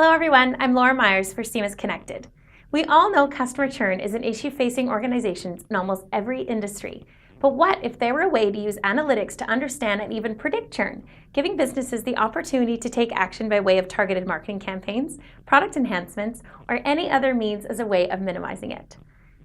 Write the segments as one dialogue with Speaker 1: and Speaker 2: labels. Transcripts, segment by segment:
Speaker 1: Hello everyone, I'm Laura Myers for CMS-Connected. We all know customer churn is an issue facing organizations in almost every industry. But what if there were a way to use analytics to understand and even predict churn, giving businesses the opportunity to take action by way of targeted marketing campaigns, product enhancements, or any other means as a way of minimizing it?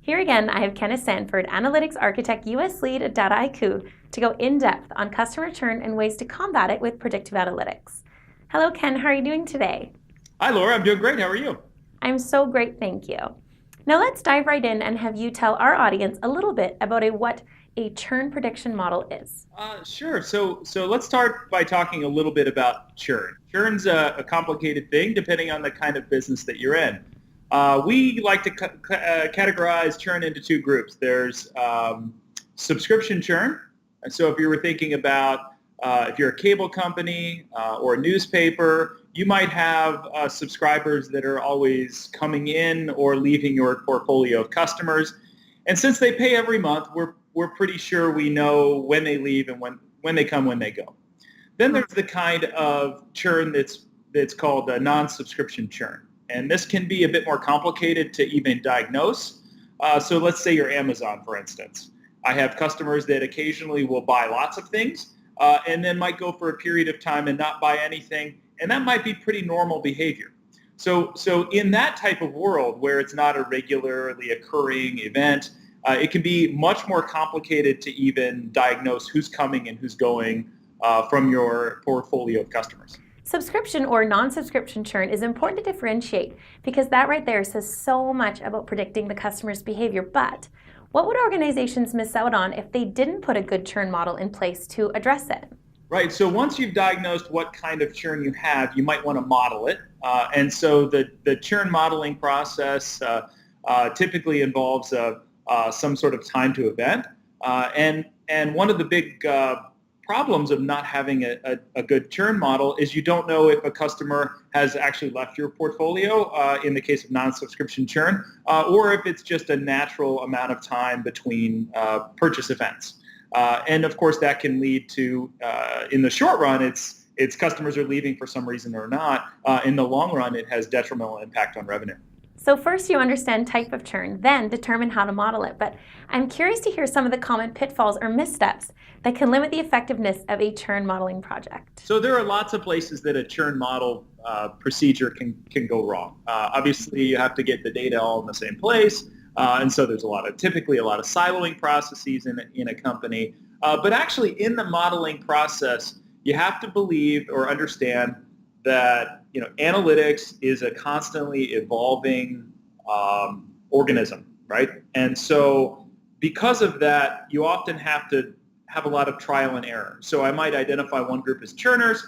Speaker 1: Here again, I have Kenneth Sanford, Analytics Architect US Lead at Dataiku, to go in-depth on customer churn and ways to combat it with predictive analytics. Hello Ken, how are you doing today?
Speaker 2: Hi, Laura. I'm doing great. How are you?
Speaker 1: I'm so great, thank you. Now let's dive right in and have you tell our audience a little bit about what a churn prediction model is.
Speaker 2: Sure. So let's start by talking a little bit about churn. Churn's a complicated thing depending on the kind of business that you're in. We like to categorize churn into two groups. There's subscription churn. So if you were thinking about if you're a cable company or a newspaper, you might have subscribers that are always coming in or leaving your portfolio of customers. And since they pay every month, we're pretty sure we know when they leave and when they come, when they go. Then there's the kind of churn that's called a non-subscription churn. And this can be a bit more complicated to even diagnose. So let's say you're Amazon, for instance. I have customers that occasionally will buy lots of things and then might go for a period of time and not buy anything. And that might be pretty normal behavior. So in that type of world where it's not a regularly occurring event, it can be much more complicated to even diagnose who's coming and who's going from your portfolio of customers.
Speaker 1: Subscription or non-subscription churn is important to differentiate because that right there says so much about predicting the customer's behavior. But what would organizations miss out on if they didn't put a good churn model in place to address it?
Speaker 2: Right. So once you've diagnosed what kind of churn you have, you might want to model it. And so the churn modeling process typically involves some sort of time to event. And one of the big problems of not having a good churn model is you don't know if a customer has actually left your portfolio in the case of non-subscription churn, or if it's just a natural amount of time between purchase events. And of course, that can lead to, in the short run, it's customers are leaving for some reason or not. In the long run, it has detrimental impact on revenue.
Speaker 1: So first you understand type of churn, then determine how to model it. But I'm curious to hear some of the common pitfalls or missteps that can limit the effectiveness of a churn modeling project.
Speaker 2: So there are lots of places that a churn model procedure can go wrong. Obviously, you have to get the data all in the same place. And so there's typically a lot of siloing processes in a company. But actually in the modeling process, you have to believe or understand that analytics is a constantly evolving organism, right? And so because of that, you often have to have a lot of trial and error. So I might identify one group as churners,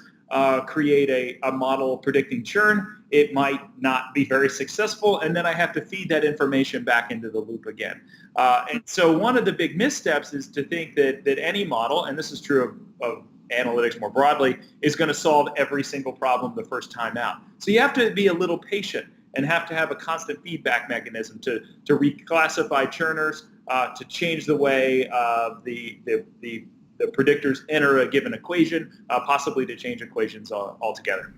Speaker 2: create a model predicting churn. It might not be very successful, and then I have to feed that information back into the loop again. And so one of the big missteps is to think that any model, and this is true of analytics more broadly, is going to solve every single problem the first time out. So you have to be a little patient and have to have a constant feedback mechanism to reclassify churners, to change the way the predictors enter a given equation, possibly to change equations altogether.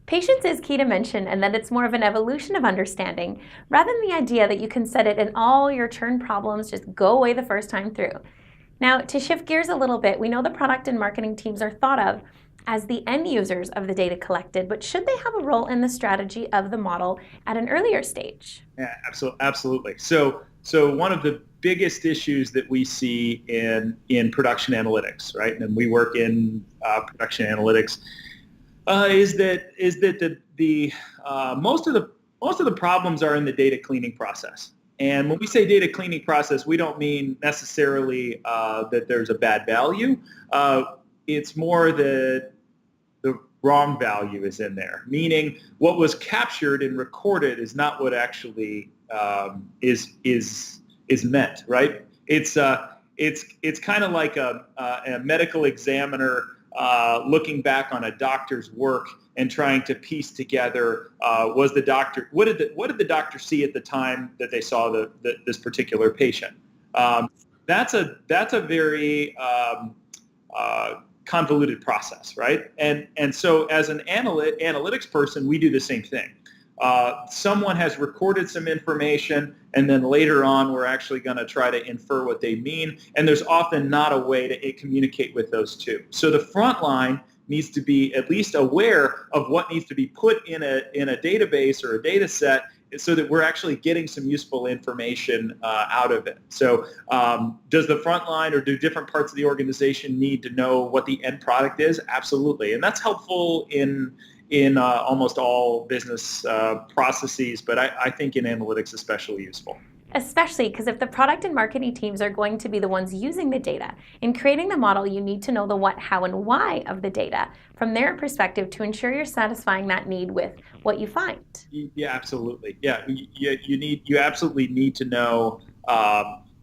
Speaker 1: Patience is key to mention, and that it's more of an evolution of understanding rather than the idea that you can set it and all your churn problems just go away the first time through. Now, to shift gears a little bit, we know the product and marketing teams are thought of as the end users of the data collected, but should they have a role in the strategy of the model at an earlier stage?
Speaker 2: Yeah, absolutely. So one of the biggest issues that we see in production analytics, right, and we work in production analytics, is that the most of the problems are in the data cleaning process. And when we say data cleaning process, we don't mean necessarily that there's a bad value. It's more that the wrong value is in there, meaning what was captured and recorded is not what actually is meant, right? It's kind of like a medical examiner looking back on a doctor's work and trying to piece together what did the doctor see at the time that they saw this particular patient. That's a very convoluted process, right? And so as an analytics person, we do the same thing. someone has recorded some information, and then later on we're actually going to try to infer what they mean, and there's often not a way to communicate with those two. So the front line needs to be at least aware of what needs to be put in a database or a data set so that we're actually getting some useful information out of it. So does the front line or do different parts of the organization need to know what the end product is? Absolutely. And that's helpful in almost all business processes, but I think in analytics especially useful.
Speaker 1: Especially because if the product and marketing teams are going to be the ones using the data, in creating the model, you need to know the what, how, and why of the data from their perspective to ensure you're satisfying that need with what you find.
Speaker 2: Yeah, absolutely. Yeah, you absolutely need to know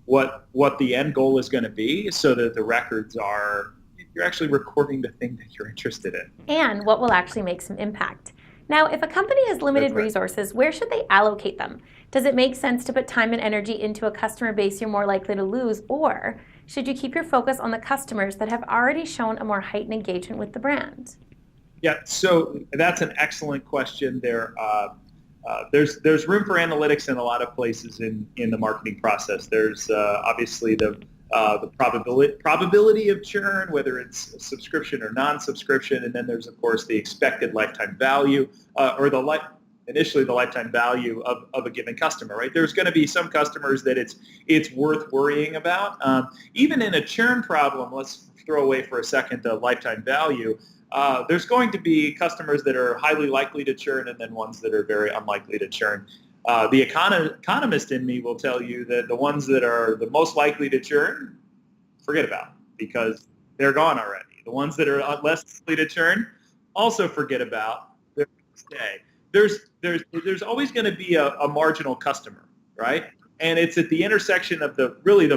Speaker 2: what the end goal is going to be so that the records are, you're actually recording the thing that you're interested in.
Speaker 1: And what will actually make some impact. Now, if a company has limited resources, where should they allocate them? Does it make sense to put time and energy into a customer base you're more likely to lose, or should you keep your focus on the customers that have already shown a more heightened engagement with the brand?
Speaker 2: Yeah, so that's an excellent question. There's room for analytics in a lot of places in the marketing process. There's obviously the probability of churn, whether it's subscription or non-subscription, and then there's of course the expected lifetime value or initially the lifetime value of a given customer. Right? There's going to be some customers that it's worth worrying about. Even in a churn problem, let's throw away for a second the lifetime value. There's going to be customers that are highly likely to churn and then ones that are very unlikely to churn. The economist in me will tell you that the ones that are the most likely to churn, forget about, because they're gone already. The ones that are less likely to churn, also forget about, they're going to stay. There's always going to be a marginal customer, right? And it's at the intersection of the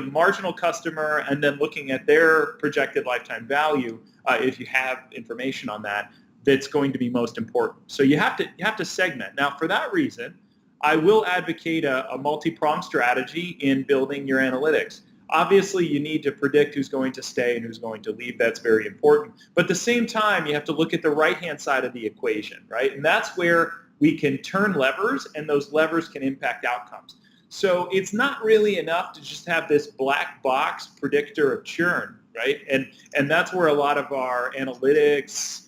Speaker 2: marginal customer and then looking at their projected lifetime value, if you have information on that, that's going to be most important. So you have to segment. Now, for that reason, I will advocate a multi-pronged strategy in building your analytics. Obviously, you need to predict who's going to stay and who's going to leave. That's very important. But at the same time, you have to look at the right-hand side of the equation, right? And that's where we can turn levers, and those levers can impact outcomes. So it's not really enough to just have this black box predictor of churn, right? And that's where a lot of our analytics,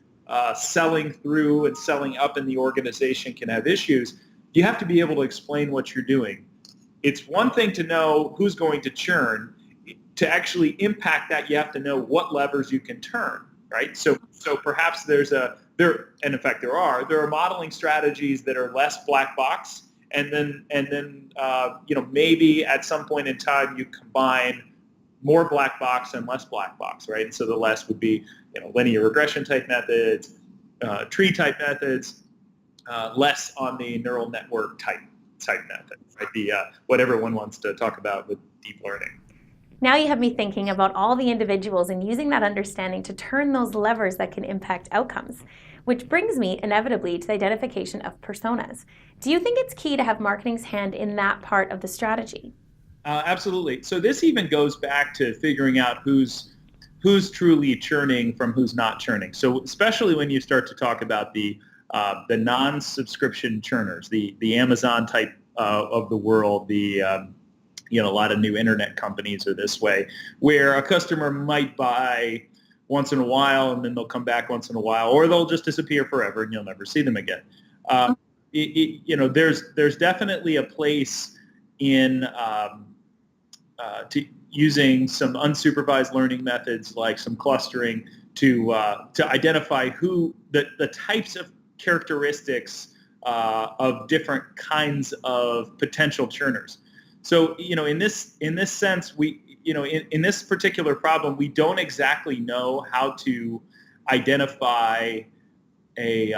Speaker 2: selling through and selling up in the organization can have issues. You have to be able to explain what you're doing. It's one thing to know who's going to churn. To actually impact that, you have to know what levers you can turn, right? So perhaps there are modeling strategies that are less black box, and then maybe at some point in time you combine more black box and less black box, right? And so the less would be linear regression type methods, tree type methods. Less on the neural network type methods, right? What everyone wants to talk about with deep learning.
Speaker 1: Now you have me thinking about all the individuals and using that understanding to turn those levers that can impact outcomes, which brings me inevitably to the identification of personas. Do you think it's key to have marketing's hand in that part of the strategy?
Speaker 2: Absolutely. So this even goes back to figuring out who's truly churning from who's not churning. So especially when you start to talk about the non-subscription churners, the Amazon type of the world, a lot of new internet companies are this way, where a customer might buy once in a while and then they'll come back once in a while, or they'll just disappear forever and you'll never see them again. There's definitely a place in to using some unsupervised learning methods like some clustering to identify who the types of characteristics of different kinds of potential churners. So, in this sense, in this particular problem, we don't exactly know how to identify a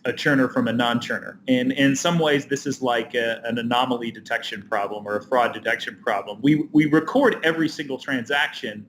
Speaker 2: churner from a non-churner. And in some ways, this is like an anomaly detection problem or a fraud detection problem. We record every single transaction.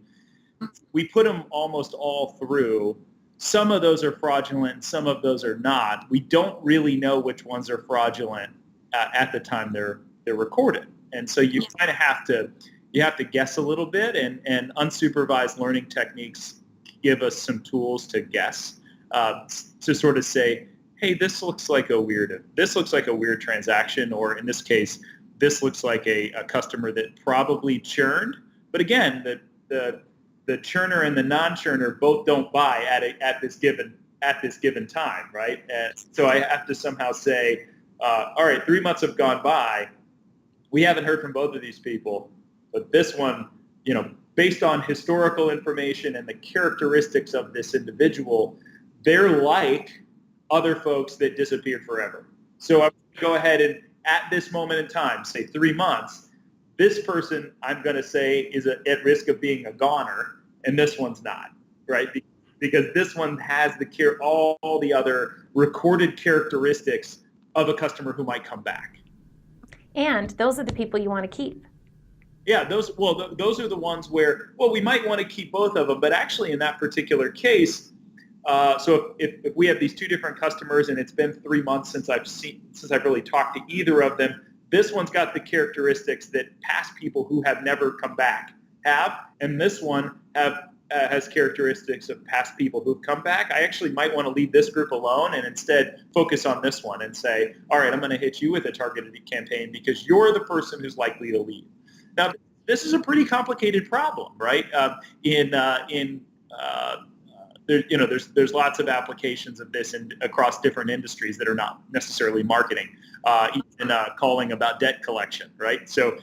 Speaker 2: We put them almost all through. Some of those are fraudulent, some of those are not. We don't really know which ones are fraudulent at the time they're recorded. And so you kind of have to guess a little bit, and unsupervised learning techniques give us some tools to guess, to sort of say, hey, this looks like a weird transaction, or in this case, this looks like a customer that probably churned. But again, the churner and the non-churner both don't buy at this given time, right? And so I have to somehow say, all right, 3 months have gone by. We haven't heard from both of these people, but this one, based on historical information and the characteristics of this individual, they're like other folks that disappeared forever. So I would go ahead and at this moment in time, say 3 months, this person I'm going to say is at risk of being a goner, and this one's not, right? Because this one has all the other recorded characteristics of a customer who might come back.
Speaker 1: And those are the people you want to keep.
Speaker 2: Yeah, those are the ones where, we might want to keep both of them, but actually in that particular case, so if we have these two different customers and it's been 3 months since I've really talked to either of them, this one's got the characteristics that past people who have never come back have, and this one has characteristics of past people who've come back. I actually might want to leave this group alone and instead focus on this one and say, all right, I'm going to hit you with a targeted campaign because you're the person who's likely to leave. Now, this is a pretty complicated problem, right? There's lots of applications of this across different industries that are not necessarily marketing, even calling about debt collection, right? So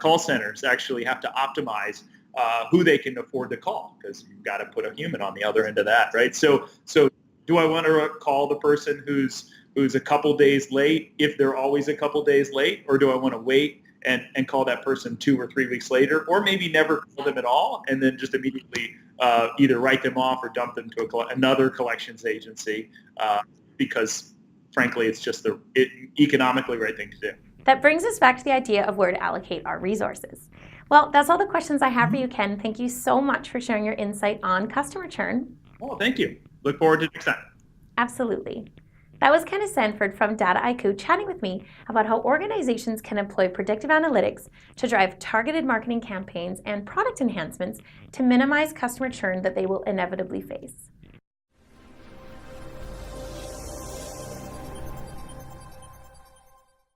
Speaker 2: call centers actually have to optimize who they can afford to call because you've got to put a human on the other end of that, right? So do I want to call the person who's a couple days late if they're always a couple days late, or do I want to wait and call that person 2 or 3 weeks later, or maybe never call them at all and then just immediately either write them off or dump them to another collections agency because, frankly, it's just the economically right thing to do.
Speaker 1: That brings us back to the idea of where to allocate our resources. Well, that's all the questions I have for you, Ken. Thank you so much for sharing your insight on customer churn.
Speaker 2: Oh, thank you. Look forward to next time.
Speaker 1: Absolutely. That was Kenneth Sanford from Data IQ chatting with me about how organizations can employ predictive analytics to drive targeted marketing campaigns and product enhancements to minimize customer churn that they will inevitably face.